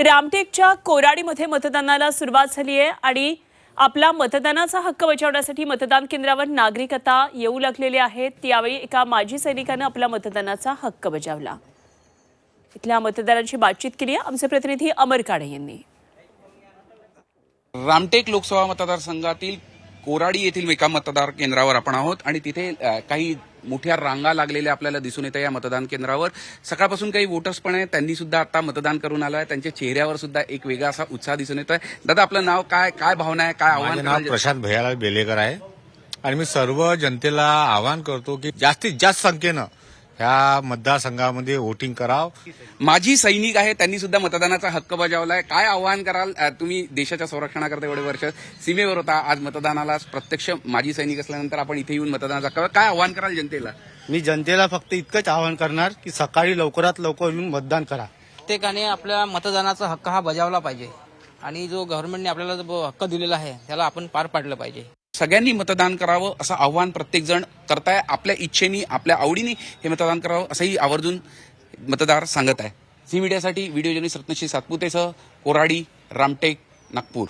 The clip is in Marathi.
रामटेकच्या कोराडीमध्ये मतदानाला सुरुवात झाली आहे आणि आपला मतदानाचा हक्क बजावण्यासाठी मतदान केंद्रावर नागरिक आता येऊ लागलेले आहेत। यावेळी एका माजी सैनिकाने आपला मतदानाचा हक्क बजावला। इथल्या मतदारांची बातचीत केली आहे आमचे प्रतिनिधी अमर काळे यांनी। रामटेक लोकसभा मतदारसंघातील कोराडी येथील एका मतदार केंद्रावर आपण आहोत आणि तिथे काही मोठ्या रांगा लागलेल्या आपल्याला दिसून येतात। या मतदान केंद्रावर सकाळपासून काही वोटर्स पण आहेत, त्यांनी सुद्धा आता मतदान करून आलं आहे। त्यांच्या चेहऱ्यावर सुद्धा एक वेगळा असा उत्साह दिसून येतोय। दादा, आपलं नाव काय, काय भावना आहे, काय आव्हान? नाव प्रशांत भैयालाल बेलेकर आहे आणि मी सर्व जनतेला आवाहन करतो की जास्तीत जास्त संख्येनं ह्या मतदारसंघामध्ये वोटिंग करावं। माजी सैनिक आहे, त्यांनी सुद्धा मतदानाचा हक्क बजावलाय। काय आव्हान कराल? तुम्ही देशाच्या संरक्षणाकरता एवढे वर्ष सीमेवर होता, आज मतदानाला प्रत्यक्ष माजी सैनिक असल्यानंतर आपण इथे येऊन मतदानाचा हक्क, काय आव्हान कराल जनतेला? मी जनतेला फक्त इतकंच आवाहन करणार की सकाळी लवकरात लवकर येऊन मतदान करा। प्रत्येकाने आपल्या मतदानाचा हक्क हा बजावला पाहिजे आणि जो गव्हर्नमेंटने आपल्याला जो हक्क दिलेला आहे त्याला आपण पार पाडलं पाहिजे। सगळ्यांनी मतदान करावं असं आव्हान प्रत्येक जण करताय। आपल्या इच्छेनी, आपल्या आवडीने हे मतदान करावं असंही आवर्जून मतदार सांगत आहे। झी मीडियासाठी व्हिडिओ जर्नलिस्ट रत्नश्री सातपुतेसह कोराडी, रामटेक, नागपूर।